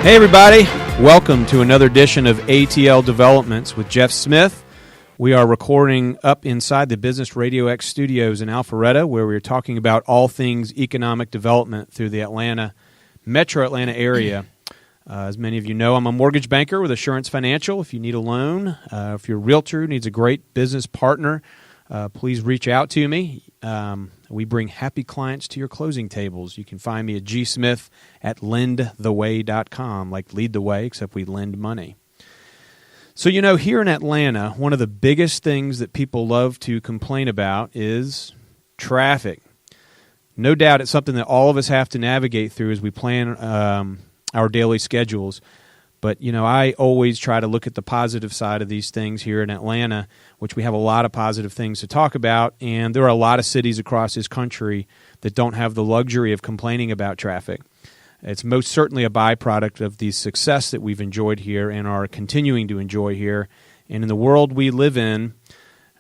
Hey everybody, welcome to another edition of ATL Developments with Geoff Smith. We are recording up inside the Business Radio X studios in Alpharetta, where we're talking about all things economic development through the metro Atlanta area. As many of you know, I'm a mortgage banker with Assurance Financial. If you need a loan, if your realtor needs a great business partner, please reach out to me. We bring happy clients to your closing tables. You can find me at gsmith@lendtheway.com, like lead the way, except we lend money. So, you know, here in Atlanta, one of the biggest things that people love to complain about is traffic. No doubt it's something that all of us have to navigate through as we plan our daily schedules. But, you know, I always try to look at the positive side of these things here in Atlanta, which we have a lot of positive things to talk about. And there are a lot of cities across this country that don't have the luxury of complaining about traffic. It's most certainly a byproduct of the success that we've enjoyed here and are continuing to enjoy here. And in the world we live in,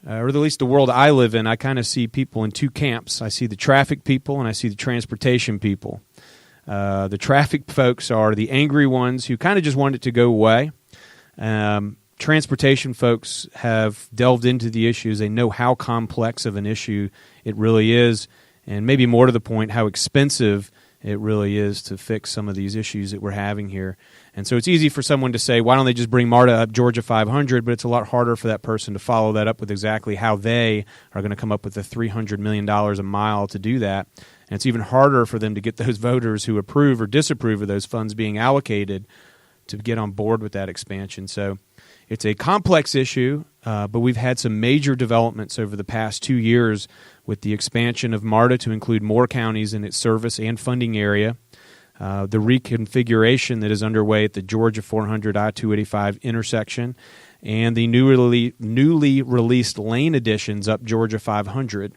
or at least the world I live in, I kind of see people in two camps. I see the traffic people and I see the transportation people. The traffic folks are the angry ones who kind of just want it to go away. Transportation folks have delved into the issues. They know how complex of an issue it really is, and maybe more to the point, how expensive it really is to fix some of these issues that we're having here. And so it's easy for someone to say, why don't they just bring MARTA up Georgia 500? But it's a lot harder for that person to follow that up with exactly how they are going to come up with the $300 million a mile to do that. And it's even harder for them to get those voters who approve or disapprove of those funds being allocated to get on board with that expansion. So it's a complex issue, but we've had some major developments over the past 2 years with the expansion of MARTA to include more counties in its service and funding area, the reconfiguration that is underway at the Georgia 400 I-285 intersection, and the newly released lane additions up Georgia 500.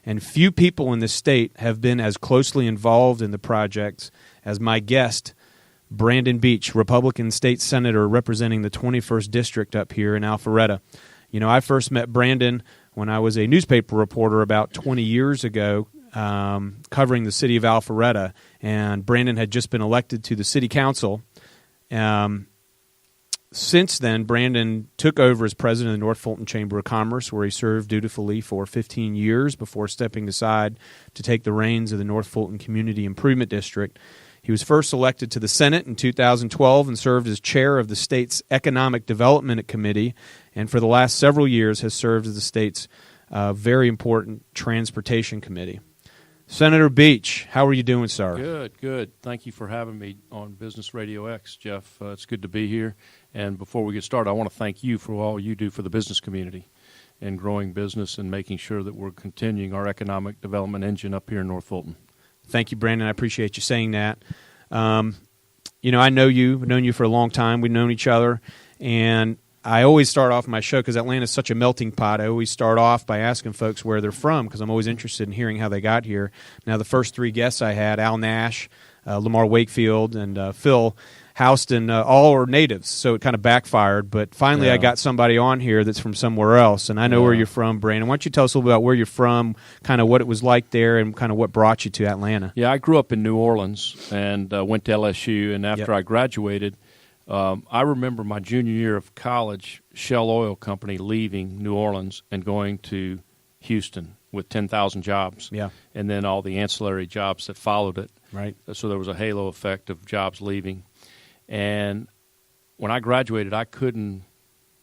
And few people in this state have been as closely involved in the projects as my guest, Brandon Beach, Republican state senator representing the 21st District up here in Alpharetta. You know, I first met Brandon when I was a newspaper reporter about 20 years ago covering the city of Alpharetta, and Brandon had just been elected to the city council. Since then, Brandon took over as president of the North Fulton Chamber of Commerce, where he served dutifully for 15 years before stepping aside to take the reins of the North Fulton Community Improvement District. He was first elected to the Senate in 2012 and served as chair of the state's Economic Development Committee, and for the last several years has served as the state's very important Transportation Committee. Senator Beach, how are you doing, sir? Good. Thank you for having me on Business Radio X, Jeff. It's good to be here. And before we get started, I want to thank you for all you do for the business community and growing business and making sure that we're continuing our economic development engine up here in North Fulton. Thank you, Brandon. I appreciate you saying that. You know, I know you. I've known you for a long time. We've known each other. And I always start off my show, because Atlanta is such a melting pot, I always start off by asking folks where they're from, because I'm always interested in hearing how they got here. Now, the first three guests I had, Al Nash, Lamar Wakefield, and Phil Houston, all are natives, so it kind of backfired. But finally, I got somebody on here that's from somewhere else, and I know where you're from, Brandon. Why don't you tell us a little bit about where you're from, kind of what it was like there, and kind of what brought you to Atlanta? Yeah, I grew up in New Orleans and went to LSU, and after I graduated, I remember my junior year of college, Shell Oil Company leaving New Orleans and going to Houston with 10,000 jobs, and then all the ancillary jobs that followed it. Right. So there was a halo effect of jobs leaving. And when I graduated, I couldn't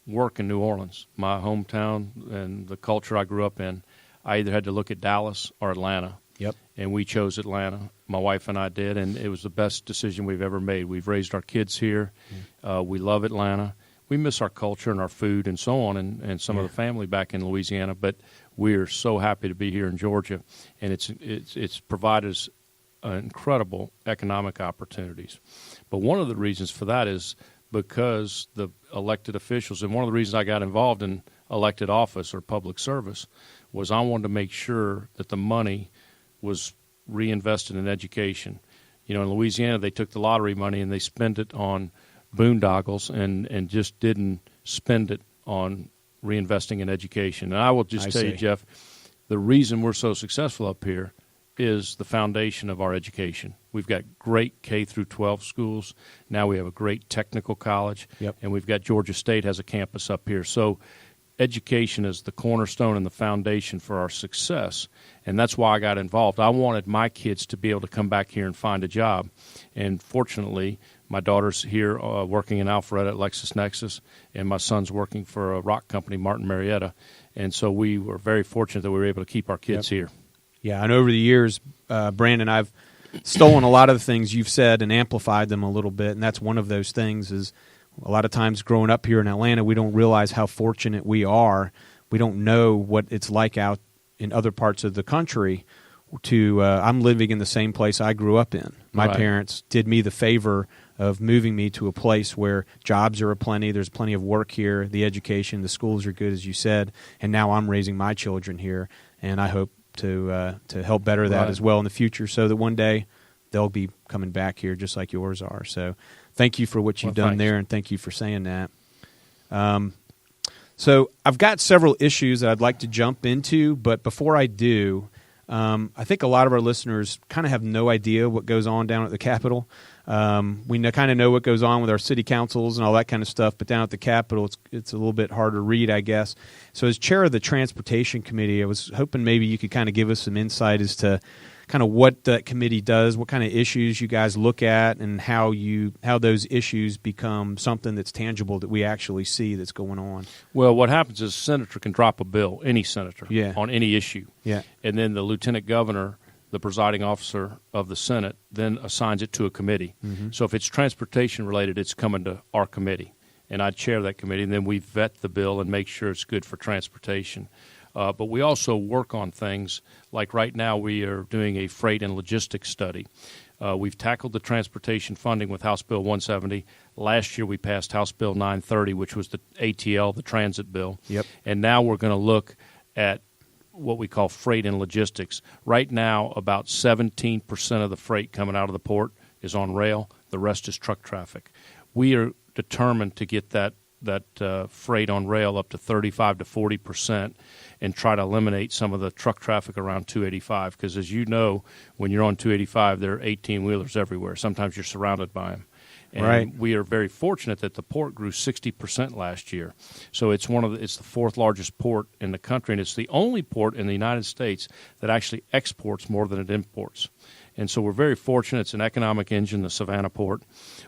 work in New Orleans, my hometown and the culture I grew up in. I either had to look at Dallas or Atlanta. Yep. And we chose Atlanta. My wife and I did, and it was the best decision we've ever made. We've raised our kids here. We love Atlanta. We miss our culture and our food and so on, and some of the family back in Louisiana, but we're so happy to be here in Georgia, and it's provided us incredible economic opportunities. But one of the reasons for that is because the elected officials, and one of the reasons I got involved in elected office or public service was I wanted to make sure that the money was reinvested in education. You know, in Louisiana, they took the lottery money and they spent it on boondoggles and just didn't spend it on reinvesting in education. And I will just tell you, Jeff, the reason we're so successful up here is the foundation of our education. We've got great K through 12 schools. Now we have a great technical college, and we've got Georgia State has a campus up here. So education is the cornerstone and the foundation for our success, and that's why I got involved. I wanted my kids to be able to come back here and find a job, and fortunately, my daughter's here working in Alpharetta at LexisNexis, and my son's working for a rock company, Martin Marietta, and so we were very fortunate that we were able to keep our kids here. Yeah, and over the years, Brandon, I've stolen a lot of the things you've said and amplified them a little bit, and that's one of those things is a lot of times growing up here in Atlanta, we don't realize how fortunate we are. We don't know what it's like out in other parts of the country. I'm living in the same place I grew up in. My parents did me the favor of moving me to a place where jobs are aplenty, there's plenty of work here, the education, the schools are good, as you said, and now I'm raising my children here, and I hope to help better that as well in the future so that one day they'll be coming back here just like yours are. So thank you for what you've done there, and thank you for saying that. So I've got several issues that I'd like to jump into, but before I do, I think a lot of our listeners kind of have no idea what goes on down at the Capitol. We kind of know what goes on with our city councils and all that kind of stuff, but down at the Capitol, it's a little bit harder to read, I guess. So as chair of the Transportation Committee, I was hoping maybe you could kind of give us some insight as to kind of what that committee does, what kind of issues you guys look at, and how those issues become something that's tangible that we actually see that's going on. Well, what happens is a senator can drop a bill, any senator, on any issue. Yeah. And then the lieutenant governor, the presiding officer of the Senate, then assigns it to a committee. Mm-hmm. So if it's transportation related, it's coming to our committee. And I chair that committee, and then we vet the bill and make sure it's good for transportation. But we also work on things like right now we are doing a freight and logistics study. We've tackled the transportation funding with House Bill 170. Last year we passed House Bill 930, which was the ATL, the transit bill. Yep. And now we're going to look at what we call freight and logistics. Right now, about 17% of the freight coming out of the port is on rail. The rest is truck traffic. We are determined to get that freight on rail up to 35 to 40% and try to eliminate some of the truck traffic around 285 because, as you know, when you're on 285, there are 18-wheelers everywhere. Sometimes you're surrounded by them. And we are very fortunate that the port grew 60% last year. So it's the fourth largest port in the country, and it's the only port in the United States that actually exports more than it imports. And so we're very fortunate. It's an economic engine, the Savannah port.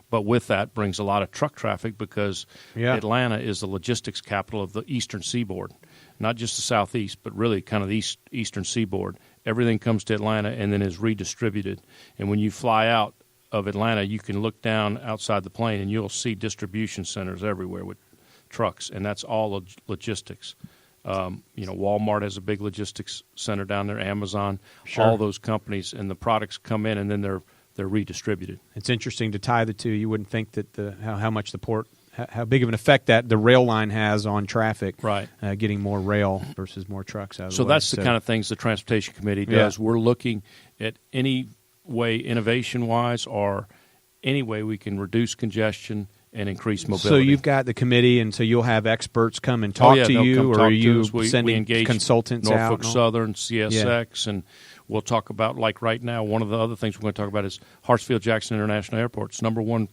But with that brings a lot of truck traffic because Atlanta is the logistics capital of the eastern seaboard, not just the southeast, but really kind of the eastern seaboard. Everything comes to Atlanta and then is redistributed. And when you fly out of Atlanta, you can look down outside the plane and you'll see distribution centers everywhere with trucks, and that's all logistics. Walmart has a big logistics center down there, Amazon, all those companies, and the products come in and then they're redistributed. It's interesting to tie the two. You wouldn't think that how much the port, how big of an effect that the rail line has on traffic, getting more rail versus more trucks out of the way. So that's the kind of things the Transportation Committee does. We're looking at any way, innovation-wise, or any way we can reduce congestion and increase mobility. So you've got the committee, and so you'll have experts come and talk to you, or are you sending consultants out? Norfolk Southern, CSX, and we'll talk about, like right now, one of the other things we're going to talk about is Hartsfield-Jackson International Airport. It's number one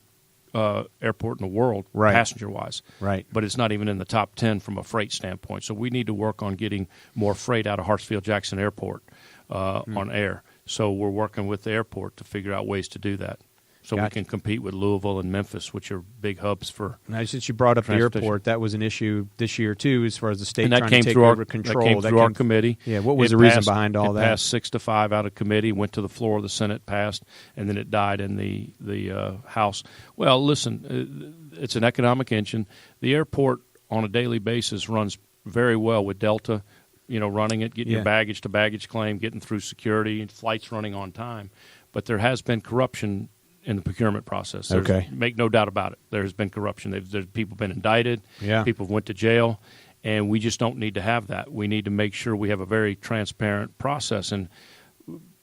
airport in the world, passenger-wise. Right. But it's not even in the top 10 from a freight standpoint. So we need to work on getting more freight out of Hartsfield-Jackson Airport on air. So we're working with the airport to figure out ways to do that. So we can compete with Louisville and Memphis, which are big hubs for. Now, since you brought up the airport, that was an issue this year too, as far as the state trying to take over control. That came through our committee. Yeah, what was the reason behind all that? It passed 6-5 out of committee, went to the floor of the Senate, passed, and then it died in the House. Well, listen, it's an economic engine. The airport on a daily basis runs very well with Delta. Running it, getting your baggage to baggage claim, getting through security, and flights running on time. But there has been corruption in the procurement process. Make no doubt about it. There's been corruption. There's people been indicted. Yeah. People went to jail, and we just don't need to have that. We need to make sure we have a very transparent process. And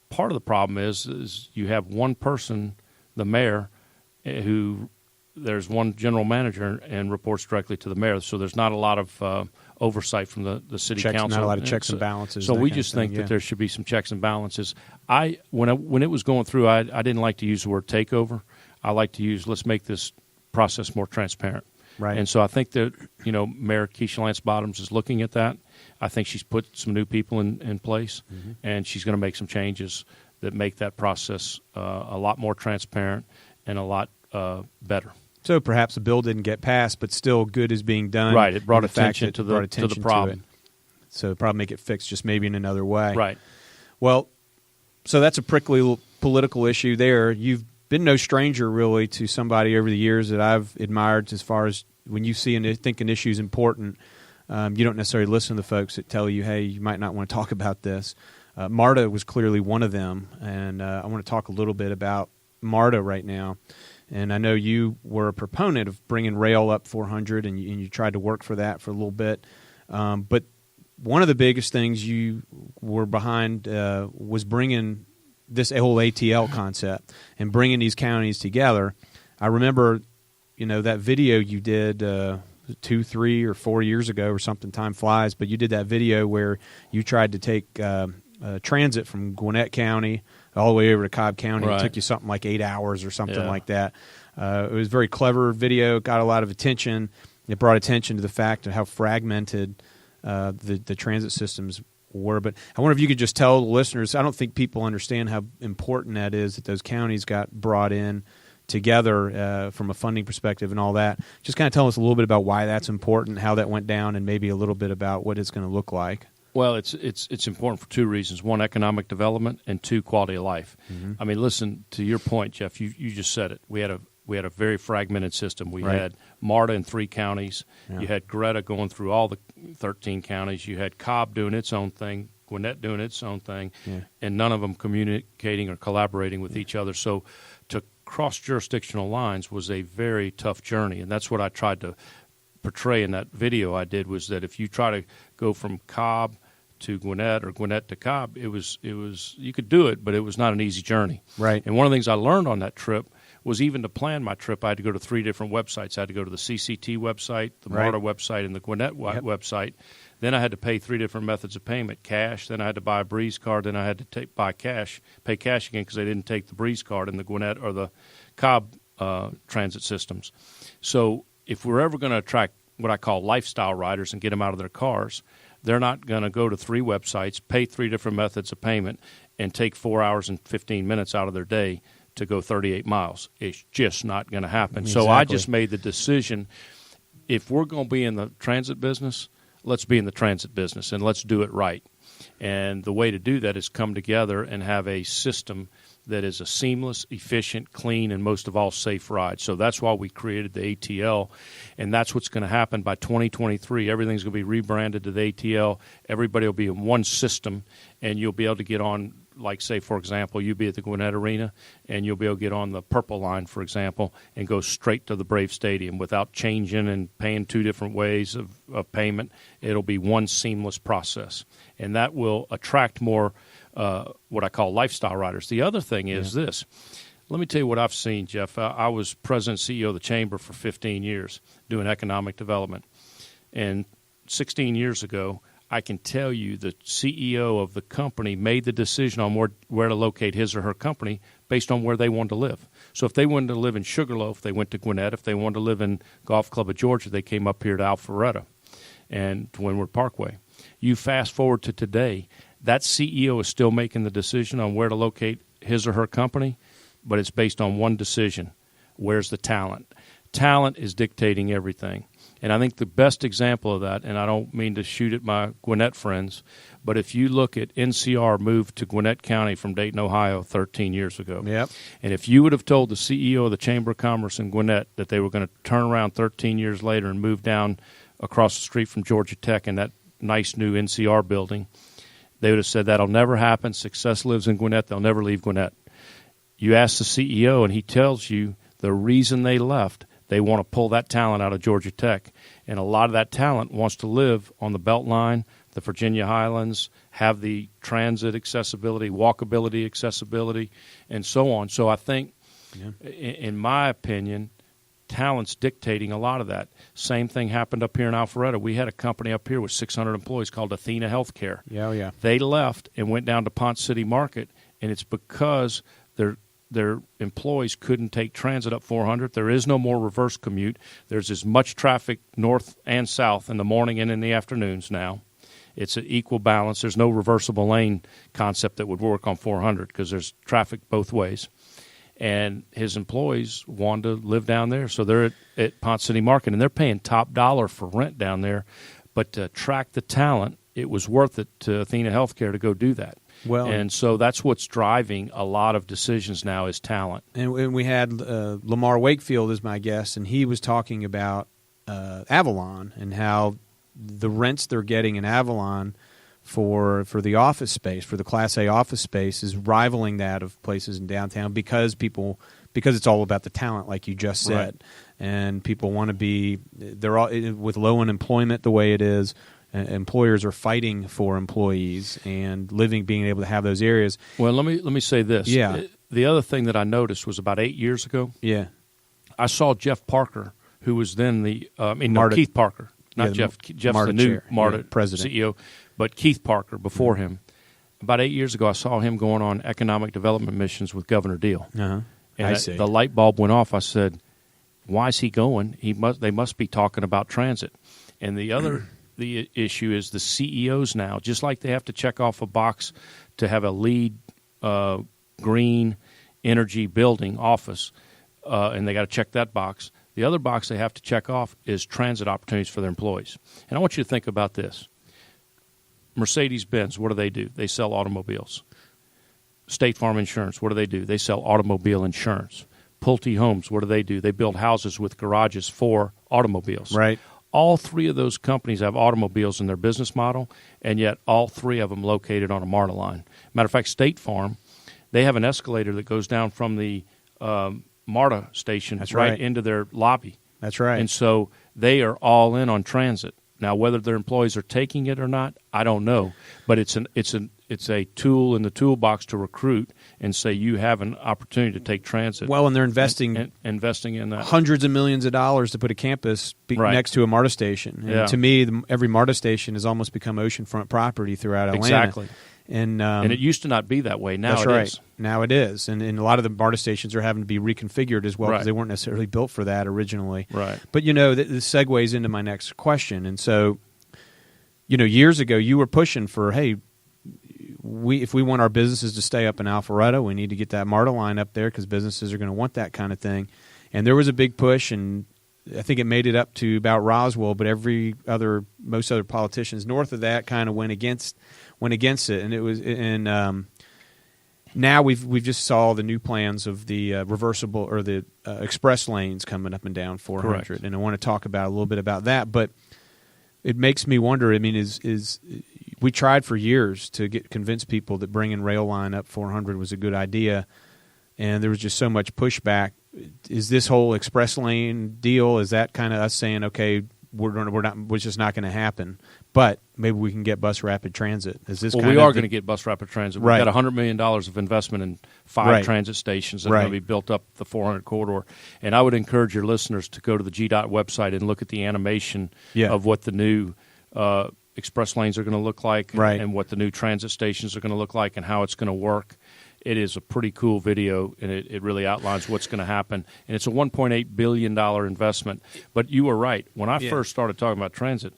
part of the problem is you have one person, the mayor, who there's one general manager and reports directly to the mayor. So there's not a lot of oversight from the city council. Not a lot of checks and balances. So we just think that there should be some checks and balances. When it was going through, I didn't like to use the word takeover. I like to use, let's make this process more transparent. Right. And so I think that, Mayor Keisha Lance Bottoms is looking at that. I think she's put some new people in place, and she's going to make some changes that make that process a lot more transparent and a lot better. So perhaps the bill didn't get passed, but still good is being done. Right. It brought attention to the problem. So probably make it fixed just maybe in another way. Right. Well, so that's a prickly political issue there. You've been no stranger really to somebody over the years that I've admired as far as when you see and think an issue is important, you don't necessarily listen to the folks that tell you, hey, you might not want to talk about this. MARTA was clearly one of them, and I want to talk a little bit about MARTA right now. And I know you were a proponent of bringing rail up 400, and you tried to work for that for a little bit. But one of the biggest things you were behind was bringing this whole ATL concept and bringing these counties together. I remember, that video you did 2, 3, or 4 years ago or something. Time flies, but you did that video where you tried to take transit from Gwinnett County all the way over to Cobb County. Right. It took you something like 8 hours or something like that. It was a very clever video, got a lot of attention. It brought attention to the fact of how fragmented the transit systems were. But I wonder if you could just tell the listeners, I don't think people understand how important that is, that those counties got brought in together from a funding perspective and all that. Just kind of tell us a little bit about why that's important, how that went down, and maybe a little bit about what it's going to look like. Well, it's important for two reasons. One, economic development, and two, quality of life. Mm-hmm. I mean, listen, to your point, Jeff, you just said it. We had a very fragmented system. We had MARTA in 3 counties. Yeah. You had Greta going through all the 13 counties. You had Cobb doing its own thing, Gwinnett doing its own thing, and none of them communicating or collaborating with each other. So to cross jurisdictional lines was a very tough journey, and that's what I tried to portray in that video I did, was that if you try to go from Cobb to Gwinnett or Gwinnett to Cobb, it was you could do it, but it was not an easy journey. Right. And one of the things I learned on that trip was, even to plan my trip, I had to go to 3 different websites. I had to go to the CCT website, the MARTA website, and the Gwinnett website. Then I had to pay 3 different methods of payment: cash, then I had to buy a Breeze card, then I had to pay cash again because they didn't take the Breeze card in the Gwinnett or the Cobb transit systems. So if we're ever going to attract what I call lifestyle riders and get them out of their cars, they're not going to go to 3 websites, pay 3 different methods of payment, and take 4 hours and 15 minutes out of their day to go 38 miles. It's just not going to happen. Exactly. So I just made the decision, if we're going to be in the transit business, let's be in the transit business, and let's do it right. And the way to do that is come together and have a system that is a seamless, efficient, clean, and most of all, safe ride. So that's why we created the ATL, and that's what's going to happen by 2023. Everything's going to be rebranded to the ATL. Everybody will be in one system, and you'll be able to get on, like, say, for example, you'll be at the Gwinnett Arena, and you'll be able to get on the Purple Line, for example, and go straight to the Brave Stadium without changing and paying 2 different ways of payment. It'll be one seamless process, and that will attract more what I call lifestyle riders. The other thing is this. Let me tell you what I've seen, Jeff. I was president and CEO of the Chamber for 15 years doing economic development. And 16 years ago, I can tell you the CEO of the company made the decision on where to locate his or her company based on where they wanted to live. So if they wanted to live in Sugarloaf, they went to Gwinnett. If they wanted to live in Golf Club of Georgia, they came up here to Alpharetta and to Windward Parkway. You fast forward to today, that CEO is still making the decision on where to locate his or her company, but it's based on one decision: where's the talent? Talent is dictating everything. And I think the best example of that, and I don't mean to shoot at my Gwinnett friends, but if you look at NCR moved to Gwinnett County from Dayton, Ohio 13 years ago. Yep. And if you would have told the CEO of the Chamber of Commerce in Gwinnett that they were going to turn around 13 years later and move down across the street from Georgia Tech in that nice new NCR building, they would have said, that'll never happen. Success lives in Gwinnett. They'll never leave Gwinnett. You ask the CEO, and he tells you the reason they left. They want to pull that talent out of Georgia Tech. And a lot of that talent wants to live on the Beltline, the Virginia Highlands, have the transit accessibility, walkability accessibility, and so on. So I think, in my opinion, talent's dictating a lot of that. Same thing happened up here in Alpharetta. We had a company up here with 600 employees called Athena Healthcare. Yeah. They left and went down to Ponce City Market, and it's because their employees couldn't take transit up 400. There is no more reverse commute. There's as much traffic north and south in the morning and in the afternoons now. It's an equal balance. There's no reversible lane concept that would work on 400 because there's traffic both ways. And his employees wanted to live down there, so they're at Ponce City Market, and they're paying top dollar for rent down there. But to attract the talent, it was worth it to Athena Healthcare to go do that. Well, and so that's what's driving a lot of decisions now is talent. And we had Lamar Wakefield as my guest, and he was talking about Avalon and how the rents they're getting in Avalon for the office space, for the Class A office space, is rivaling that of places in downtown because it's all about the talent, like you just said, right. And people want to be they're all with low unemployment the way it is. Employers are fighting for employees and being able to have those areas. Well, let me say this. Yeah. The other thing that I noticed was about 8 years ago. Yeah. I saw Jeff Parker, who was then Keith Parker, not Jeff. Jeff's MARTA the new chair. MARTA president, CEO, but Keith Parker before him. About 8 years ago, I saw him going on economic development missions with Governor Deal. Uh-huh. And I see. The light bulb went off. I said, "Why is he going? They must be talking about transit." And the other. The issue is the CEOs now, just like they have to check off a box to have a LEED green energy building office, and they got to check that box. The other box they have to check off is transit opportunities for their employees. And I want you to think about this. Mercedes-Benz, what do? They sell automobiles. State Farm Insurance, what do? They sell automobile insurance. Pulte Homes, what do? They build houses with garages for automobiles. Right. All three of those companies have automobiles in their business model, and yet all three of them located on a MARTA line. Matter of fact, State Farm, they have an escalator that goes down from the MARTA station right into their lobby. That's right. And so they are all in on transit. Now, whether their employees are taking it or not, I don't know. But it's a tool in the toolbox to recruit and say you have an opportunity to take transit. Well, and they're investing in that. Hundreds of millions of dollars to put a campus next to a MARTA station. And to me, every MARTA station has almost become oceanfront property throughout Atlanta. Exactly. And it used to not be that way. Now that's it right. is. Now it is. And a lot of the MARTA stations are having to be reconfigured as well because right. they weren't necessarily built for that originally. Right. But, this segues into my next question. And so, years ago you were pushing for, hey, if we want our businesses to stay up in Alpharetta, we need to get that MARTA line up there because businesses are going to want that kind of thing. And there was a big push, and I think it made it up to about Roswell, but most other politicians north of that kind of went against it. And it was now we've just saw the new plans of the reversible or the express lanes coming up and down 400. Correct. And I want to talk about a little bit about that, but it makes me wonder. I mean, is we tried for years to convince people that bringing rail line up 400 was a good idea, and there was just so much pushback. Is this whole express lane deal? Is that kind of us saying, okay, we're just not going to happen? But maybe we can get bus rapid transit. Is this? Well, we are going to get bus rapid transit. We've right. got $100 million of investment in 5 right. transit stations that are right. going to be built up the 400 corridor. And I would encourage your listeners to go to the GDOT website and look at the animation of what the new express lanes are going to look like right. and what the new transit stations are going to look like and how it's going to work. It is a pretty cool video, and it really outlines what's going to happen. And it's a $1.8 billion investment. But you were right. When I first started talking about transit,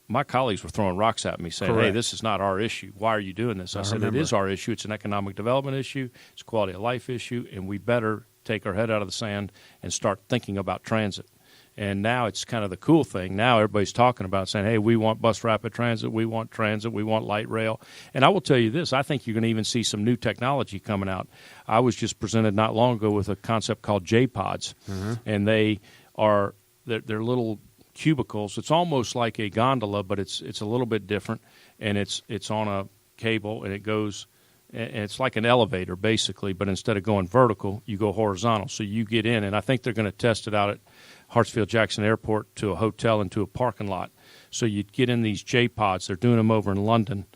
my colleagues were throwing rocks at me saying, Correct. hey, this is not our issue. Why are you doing this? I said, remember. It is our issue. It's an economic development issue. It's a quality of life issue, and we better take our head out of the sand and start thinking about transit. And now it's kind of the cool thing. Now everybody's talking about saying, hey, we want bus rapid transit, we want light rail. And I will tell you this, I think you're going to even see some new technology coming out. I was just presented not long ago with a concept called J-Pods, and they're little cubicles. It's almost like a gondola, but it's a little bit different, and it's on a cable, and it goes – and it's like an elevator basically, but instead of going vertical, you go horizontal. So you get in, and I think they're going to test it out at Hartsfield-Jackson Airport to a hotel and to a parking lot. So you get in these J-Pods. They're doing them over in London.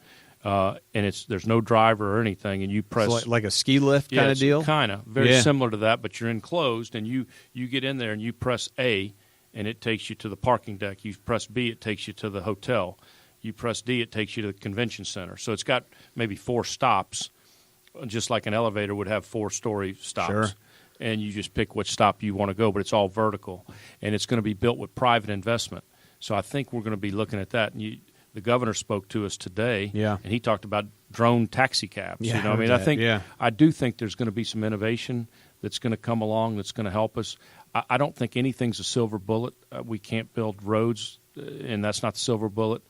and there's no driver or anything, and you press like a ski lift kind of deal. Kind of very similar to that, but you're enclosed, and you get in there and you press A, and it takes you to the parking deck. You press B, it takes you to the hotel. You press D, it takes you to the convention center. So it's got maybe 4 stops, just like an elevator would have 4-story stops. Sure. And you just pick which stop you want to go, but it's all vertical, and it's going to be built with private investment. So I think we're going to be looking at that. And the governor spoke to us today, and he talked about drone taxi cabs. Yeah, I do think there's going to be some innovation that's going to come along that's going to help us. I don't think anything's a silver bullet. We can't build roads, and that's not the silver bullet.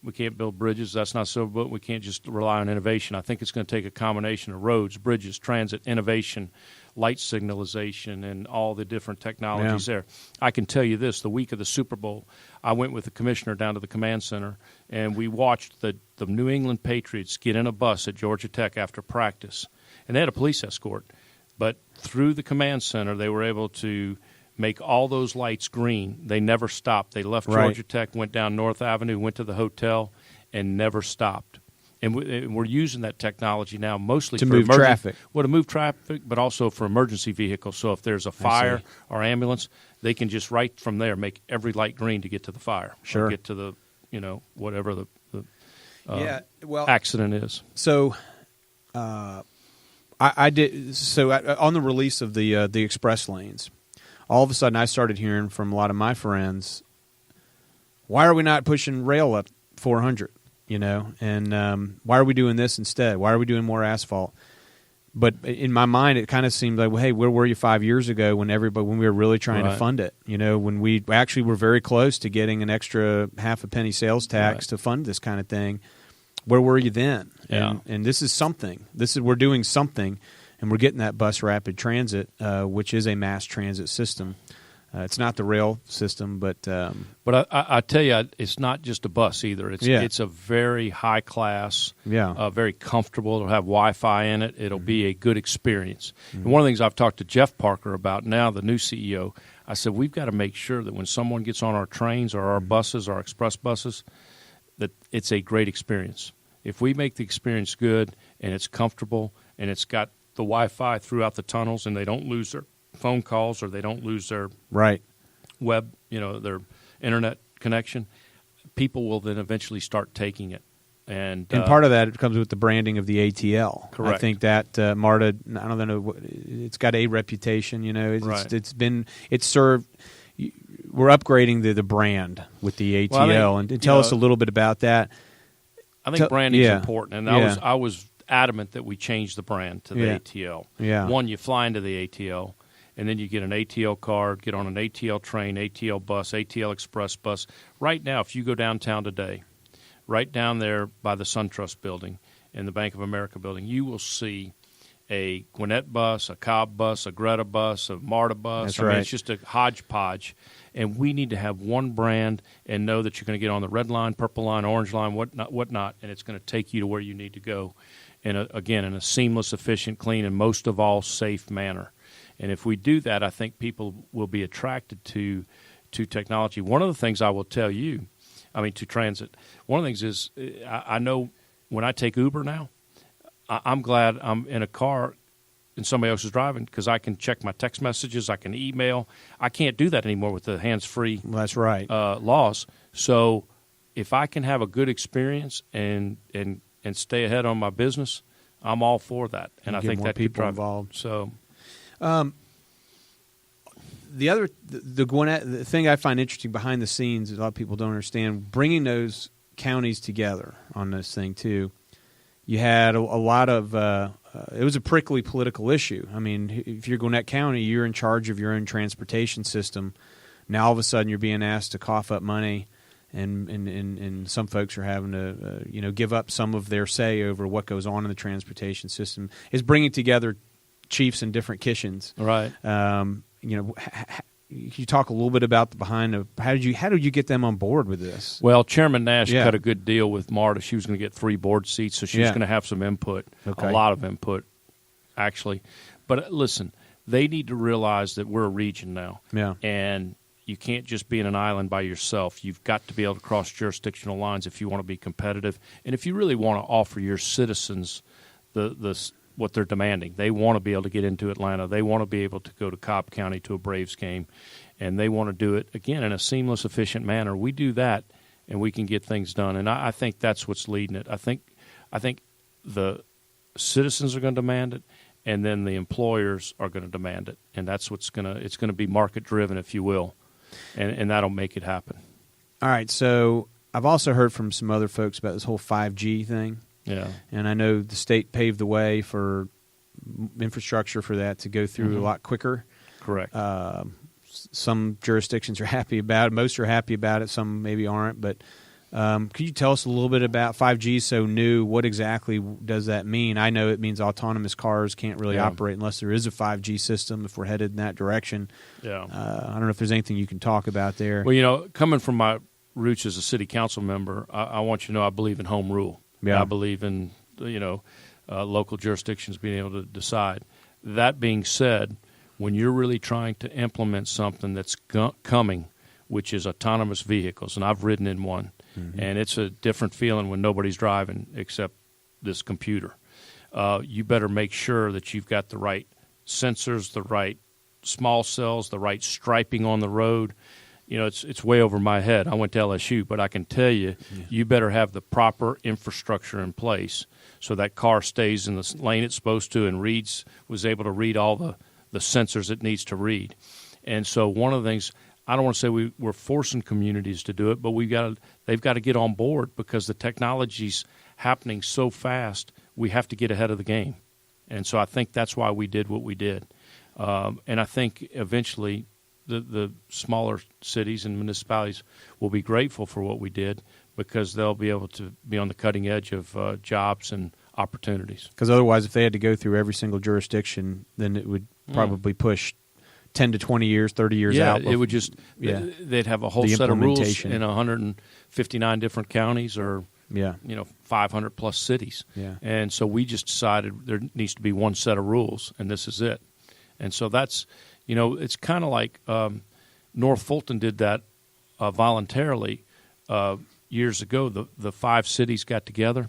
We can't build bridges. That's not silver bullet. We can't just rely on innovation. I think it's going to take a combination of roads, bridges, transit, innovation, light signalization, and all the different technologies there. I can tell you this, the week of the Super Bowl, I went with the commissioner down to the command center, and we watched the New England Patriots get in a bus at Georgia Tech after practice. And they had a police escort. But through the command center, they were able to make all those lights green. They never stopped. They left Georgia Tech, went down North Avenue, went to the hotel, and never stopped. And we're using that technology now mostly to for move traffic. Well, to move traffic, but also for emergency vehicles. So if there's a fire or ambulance, they can just right from there make every light green to get to the fire. Sure. Or get to the, whatever the well, accident is. So I did. So on the release of the express lanes, all of a sudden I started hearing from a lot of my friends, why are we not pushing rail up 400? And why are we doing this instead? Why are we doing more asphalt? But in my mind, it kind of seemed like, well, hey, where were you 5 years ago when we were really trying to fund it? When we actually were very close to getting an extra half a penny sales tax to fund this kind of thing. Where were you then? Yeah. And this is something. We're doing something, and we're getting that bus rapid transit, which is a mass transit system. It's not the rail system, but I tell you, it's not just a bus either. It's a very high class, very comfortable. It'll have Wi-Fi in it. It'll be a good experience. And one of the things I've talked to Jeff Parker about now, the new CEO, I said we've got to make sure that when someone gets on our trains or our buses, our express buses, that it's a great experience. If we make the experience good and it's comfortable and it's got the Wi-Fi throughout the tunnels and they don't lose their phone calls or they don't lose their web, their internet connection, people will then eventually start taking it. And part of that comes with the branding of the ATL. Correct. I think that MARTA, I don't know, it's got a reputation. It's served. We're upgrading the brand with the ATL, well, and tell us a little bit about that. I think branding is important, and I was adamant that we change the brand to the ATL. Yeah. One, you fly into the ATL, and then you get an ATL card, get on an ATL train, ATL bus, ATL Express bus. Right now, if you go downtown today, right down there by the SunTrust building and the Bank of America building, you will see a Gwinnett bus, a Cobb bus, a Greta bus, a MARTA bus. That's right. It's just a hodgepodge. And we need to have one brand and know that you're going to get on the red line, purple line, orange line, whatnot, and it's going to take you to where you need to go. And again, in a seamless, efficient, clean, and most of all, safe manner. And if we do that, I think people will be attracted to technology. One of the things I will tell you, to transit, one of the things is I know when I take Uber now, I'm glad I'm in a car and somebody else is driving because I can check my text messages, I can email. I can't do that anymore with the hands-free That's right. laws. So if I can have a good experience and stay ahead on my business, I'm all for that. And I think that people could drive involved. So, the Gwinnett, the thing I find interesting behind the scenes, a lot of people don't understand, bringing those counties together on this thing too. You had a lot of it was a prickly political issue. If you're Gwinnett County, you're in charge of your own transportation system. Now all of a sudden you're being asked to cough up money, and some folks are having to give up some of their say over what goes on in the transportation system. It's bringing together chiefs in different kitchens. Right. Can you talk a little bit about the behind of how did you get them on board with this? Well, Chairman Nash cut a good deal with MARTA. She was going to get 3 board seats, so she was going to have some input, a lot of input, actually. But listen, they need to realize that we're a region now. Yeah. And you can't just be in an island by yourself. You've got to be able to cross jurisdictional lines if you want to be competitive, and if you really want to offer your citizens what they're demanding. They want to be able to get into Atlanta. They want to be able to go to Cobb County to a Braves game, and they want to do it, again, in a seamless, efficient manner. We do that, and we can get things done, and I think that's what's leading it. I think the citizens are going to demand it, and then the employers are going to demand it, and that's it's going to be market-driven, if you will, and that'll make it happen. All right, so I've also heard from some other folks about this whole 5G thing. Yeah. And I know the state paved the way for infrastructure for that to go through a lot quicker. Correct. Some jurisdictions are happy about it. Most are happy about it. Some maybe aren't. But could you tell us a little bit about 5G so new? What exactly does that mean? I know it means autonomous cars can't really operate unless there is a 5G system if we're headed in that direction. Yeah. I don't know if there's anything you can talk about there. Well, coming from my roots as a city council member, I want you to know I believe in home rule. Yeah. I believe in, local jurisdictions being able to decide. That being said, when you're really trying to implement something that's coming, which is autonomous vehicles, and I've ridden in one, and it's a different feeling when nobody's driving except this computer. You better make sure that you've got the right sensors, the right small cells, the right striping on the road. It's way over my head. I went to LSU, but I can tell you, you better have the proper infrastructure in place so that car stays in the lane it's supposed to and was able to read all the sensors it needs to read. And so one of the things, I don't want to say we're forcing communities to do it, but they've got to get on board because the technology's happening so fast, we have to get ahead of the game. And so I think that's why we did what we did. And I think eventually the smaller cities and municipalities will be grateful for what we did because they'll be able to be on the cutting edge of jobs and opportunities. Because otherwise, if they had to go through every single jurisdiction, then it would probably push 10 to 20 years, 30 years out. It would just they'd have a whole set of rules in 159 different counties or 500 plus cities. Yeah. And so we just decided there needs to be one set of rules, and this is it. And so that's it's kind of like North Fulton did that voluntarily years ago. The 5 cities got together.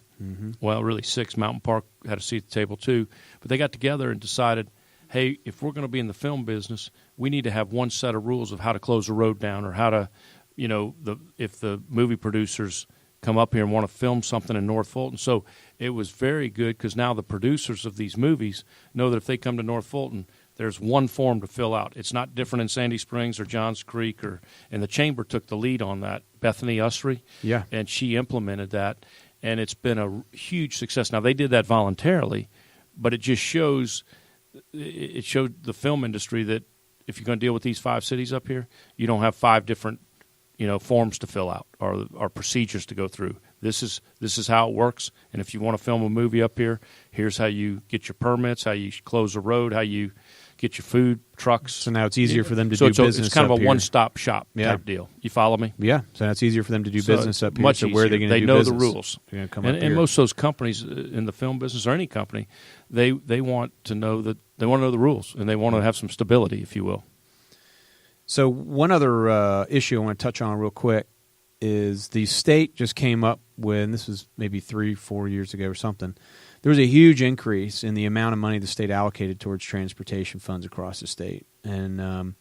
Well, really 6. Mountain Park had a seat at the table too. But they got together and decided, hey, if we're going to be in the film business, we need to have one set of rules of how to close a road down or how to, if the movie producers come up here and want to film something in North Fulton. So it was very good because now the producers of these movies know that if they come to North Fulton, there's one form to fill out. It's not different in Sandy Springs or Johns Creek, and the Chamber took the lead on that. Bethany Usry, and she implemented that, and it's been a huge success. Now, they did that voluntarily, but it just showed the film industry that if you're going to deal with these 5 cities up here, you don't have 5 different forms to fill out or procedures to go through. This is how it works, and if you want to film a movie up here, here's how you get your permits, how you close a road, how you get your food trucks. So now it's easier for them to do business. It's kind of a here. One-stop shop type deal. You follow me? Yeah. So now it's easier for them to do business up here. Much so easier. Where are they going to do know business? the rules. And most of those companies in the film business or any company, they want to know the rules and they want to have some stability, if you will. So one other issue I want to touch on real quick is the state just came up with, and this was maybe 3-4 years ago or something, there was a huge increase in the amount of money the state allocated towards transportation funds across the state. And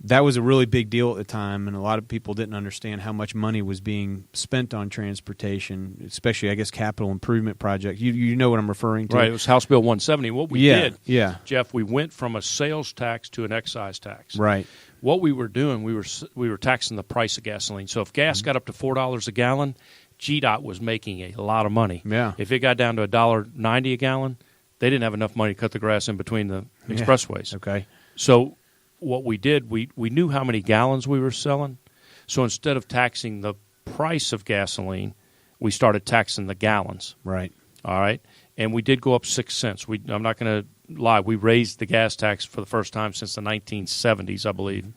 that was a really big deal at the time, and a lot of people didn't understand how much money was being spent on transportation, especially, I guess, capital improvement projects. You know what I'm referring to. Right, it was House Bill 170. What we did, Jeff, we went from a sales tax to an excise tax. Right. What we were doing, we were taxing the price of gasoline. So if gas got up to $4 a gallon, GDOT was making a lot of money. Yeah. If it got down to $1.90 a gallon, they didn't have enough money to cut the grass in between the expressways. Okay. So what we did, we knew how many gallons we were selling. So instead of taxing the price of gasoline, we started taxing the gallons. Right. All right. And we did go up 6 cents. I'm not going to lie. We raised the gas tax for the first time since the 1970s, I believe.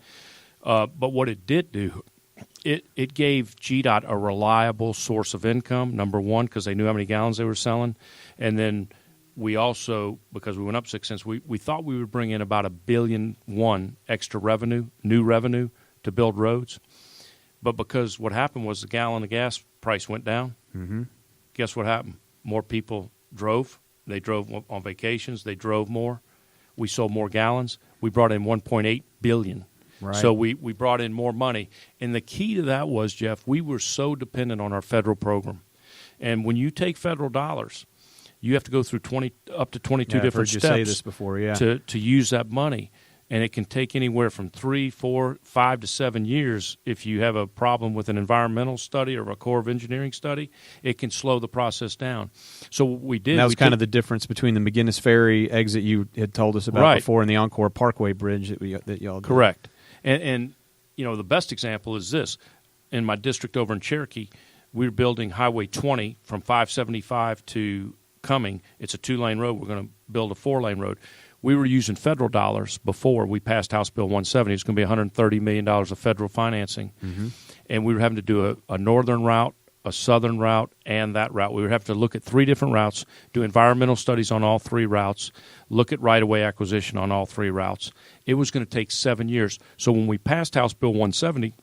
But what it did do, it gave GDOT a reliable source of income, number one, because they knew how many gallons they were selling. And then we also, because we went up 6 cents, we thought we would bring in about $1.1 billion extra revenue, new revenue, to build roads. But because what happened was the gallon of gas price went down, guess what happened? More people drove. They drove on vacations. They drove more. We sold more gallons. We brought in $1.8 billion. Right. So we brought in more money. And the key to that was, Jeff, we were so dependent on our federal program. And when you take federal dollars, you have to go through up to 22 different steps. I've heard you say this before, to use that money. And it can take anywhere from 3, 4, 5 to 7 years if you have a problem with an environmental study or a Corps of Engineering study. It can slow the process down. So what we did. And that was kind of the difference between the McGinnis Ferry exit you had told us about before and the Encore Parkway Bridge that y'all did. Correct. And the best example is this. In my district over in Cherokee, we're building Highway 20 from 575 to Cumming. It's a 2-lane road. We're going to build a 4-lane road. We were using federal dollars before we passed House Bill 170. It's going to be $130 million of federal financing. And we were having to do a northern route, a southern route, and that route. We would have to look at 3 different routes, do environmental studies on all 3 routes, look at right-of-way acquisition on all 3 routes. It was going to take 7 years. So when we passed House Bill 170,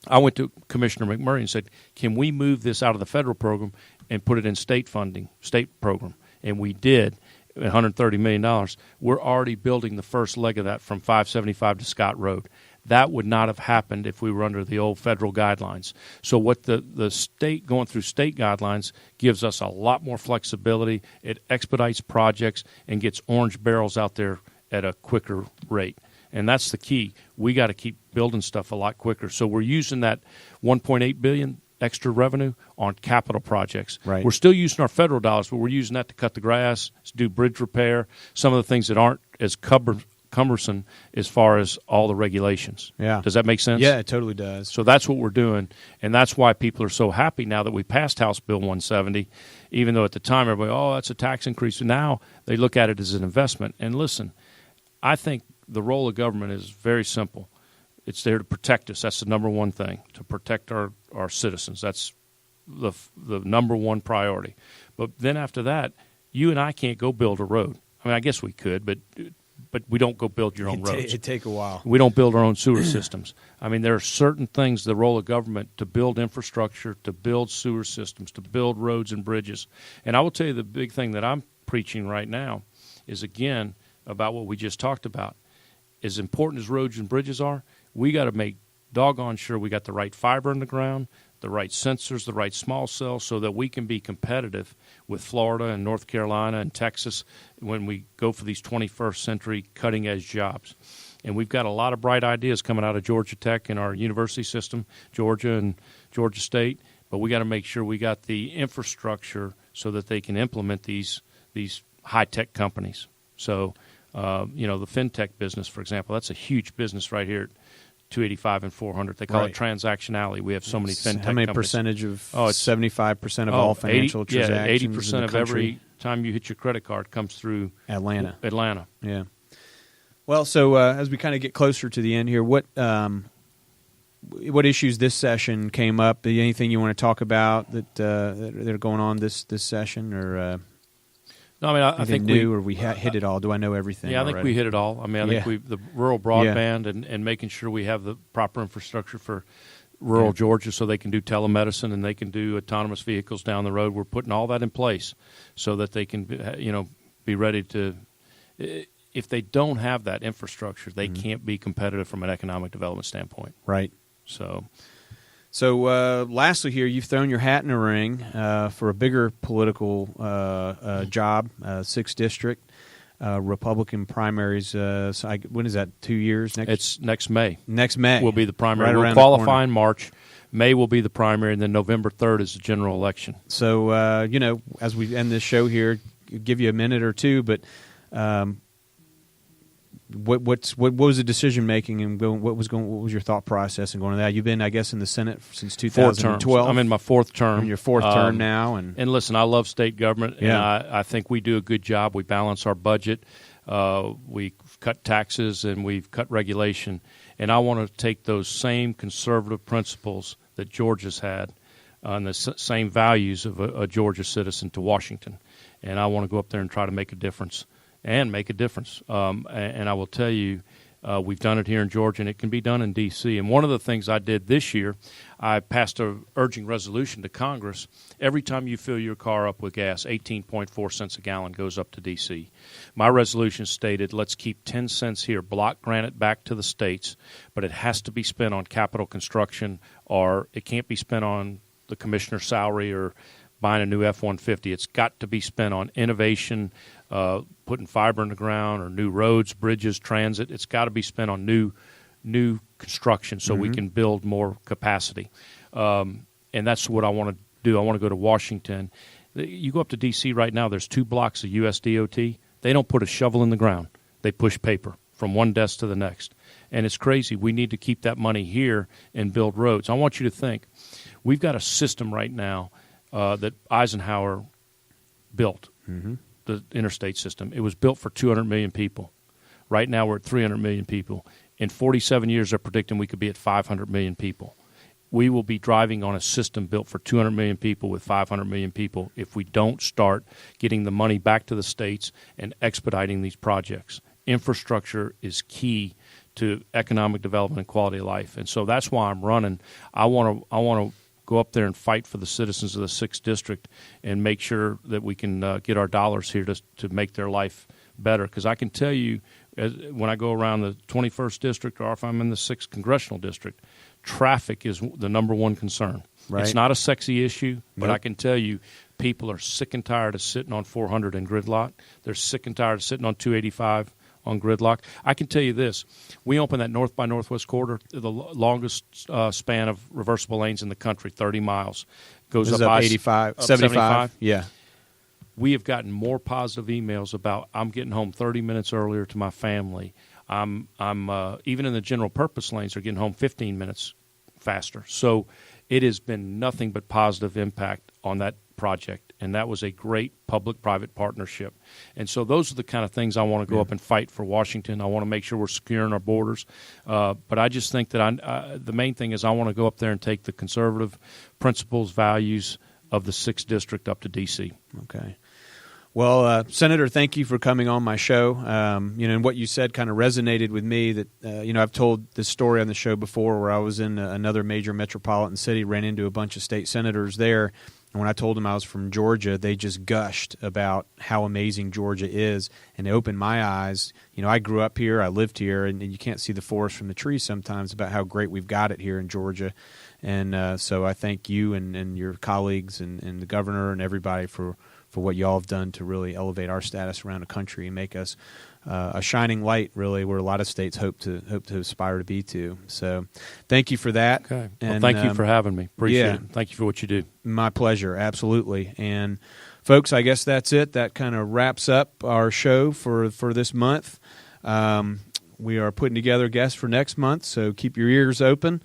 I went to Commissioner McMurray and said, can we move this out of the federal program and put it in state funding, state program? And we did. $130 million. We're already building the first leg of that from 575 to Scott Road. That would not have happened if we were under the old federal guidelines. So what the state, going through state guidelines, gives us a lot more flexibility. It expedites projects and gets orange barrels out there at a quicker rate. And that's the key. We got to keep building stuff a lot quicker. So we're using that $1.8 billion extra revenue on capital projects. Right. We're still using our federal dollars, but we're using that to cut the grass, to do bridge repair, some of the things that aren't as cumbersome as far as all the regulations. Yeah. Does that make sense? Yeah, it totally does. So that's what we're doing, and that's why people are so happy now that we passed House Bill 170, even though at the time everybody, that's a tax increase. Now they look at it as an investment. And listen, I think the role of government is very simple. It's there to protect us. That's the number one thing, to protect our citizens. That's the number one priority. But then after that, you and I can't go build a road. I mean, I guess we could, but we don't go build your own roads. It'd take a while. We don't build our own sewer systems. I mean, there are certain things, the role of government, to build infrastructure, to build sewer systems, to build roads and bridges. And I will tell you the big thing that I'm preaching right now is, again, about what we just talked about. As important as roads and bridges are, we got to make doggone sure we got the right fiber in the ground, the right sensors, the right small cells, so that we can be competitive with Florida and North Carolina and Texas when we go for these 21st century cutting-edge jobs. And we've got a lot of bright ideas coming out of Georgia Tech and our university system, Georgia and Georgia State, but we got to make sure we got the infrastructure so that they can implement these high-tech companies. So, the fintech business, for example, that's a huge business right here at 285 and 400. They call it Transaction Alley. We have so many fintech companies. How many percentage of? It's 75% of all financial transactions. 80% of every time you hit your credit card comes through Atlanta. Yeah. Well, so as we kind of get closer to the end here, what issues this session came up? Anything you want to talk about that are going on this session, or? No, I mean, I think new, or we hit it all. Do I know everything? Yeah, I think we hit it all. I mean, I think the rural broadband and making sure we have the proper infrastructure for rural Georgia so they can do telemedicine and they can do autonomous vehicles down the road. We're putting all that in place so that they can, be ready to. If they don't have that infrastructure, they can't be competitive from an economic development standpoint. Right. So, lastly here, you've thrown your hat in the ring for a bigger political job, 6th District, Republican primaries. When is that, 2 years? It's next May. Next May. Will be the primary. Right, we'll qualify in March. May will be the primary, and then November 3rd is the general election. So, as we end this show here, give you a minute or two, but what was the decision making, and what was your thought process in going to that? You've been, I guess, in the Senate since 2012. I'm in my 4th term. In your 4th term now, and listen, I love state government, and I think we do a good job. We balance our budget, we cut taxes, and we've cut regulation. And I want to take those same conservative principles that Georgia's had, and the same values of a Georgia citizen to Washington, and I want to go up there and try to make a difference. And I will tell you, We've done it here in Georgia, and it can be done in D.C. And one of the things I did this year, I passed an urging resolution to Congress. Every time you fill your car up with gas, 18.4 cents a gallon goes up to D.C. My resolution stated, let's keep 10 cents here, block grant it back to the states, but it has to be spent on capital construction, or it can't be spent on the commissioner's salary or buying a new F-150. It's got to be spent on innovation, putting fiber in the ground, or new roads, bridges, transit. It's got to be spent on new construction so we can build more capacity. And that's what I want to do. I want to go to Washington. You go up to D.C. right now, there's 2 blocks of USDOT. They don't put a shovel in the ground. They push paper from one desk to the next. And it's crazy. We need to keep that money here and build roads. I want you to think, we've got a system right now that Eisenhower built, the interstate system. It was built for 200 million people. Right now we're at 300 million people. In 47 years, they're predicting we could be at 500 million people. We will be driving on a system built for 200 million people with 500 million people if we don't start getting the money back to the states and expediting these projects. Infrastructure is key to economic development and quality of life. And so that's why I'm running. I want to go up there and fight for the citizens of the 6th District and make sure that we can get our dollars here to make their life better. Because I can tell you, when I go around the 21st District or if I'm in the 6th Congressional District, traffic is the number one concern. Right. It's not a sexy issue, but I can tell you people are sick and tired of sitting on 400 in gridlock. They're sick and tired of sitting on 285 on gridlock. I can tell you this. We opened that North by Northwest corridor, the longest span of reversible lanes in the country, 30 miles. Goes up 85, 75. Yeah. We have gotten more positive emails about I'm getting home 30 minutes earlier to my family. I'm even in the general purpose lanes, they're getting home 15 minutes faster. So it has been nothing but positive impact on that project, and that was a great public-private partnership. And so those are the kind of things I want to go up and fight for Washington. I want to make sure we're securing our borders. But I just think that the main thing is I want to go up there and take the conservative principles, values of the 6th District up to D.C. Okay. Well, Senator, thank you for coming on my show. And what you said kind of resonated with me that, I've told this story on the show before where I was in another major metropolitan city, ran into a bunch of state senators there. And when I told them I was from Georgia, they just gushed about how amazing Georgia is. And it opened my eyes. I grew up here, I lived here, and you can't see the forest from the trees sometimes about how great we've got it here in Georgia. And so I thank you and your colleagues and the governor and everybody for what you all have done to really elevate our status around the country and make us a shining light, really, where a lot of states hope to aspire to be to. So thank you for that. Okay. Well, thank you for having me. Appreciate it. Thank you for what you do. My pleasure. Absolutely. And folks, I guess that's it. That kind of wraps up our show for this month. We are putting together guests for next month, so keep your ears open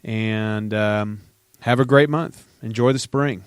and have a great month. Enjoy the spring.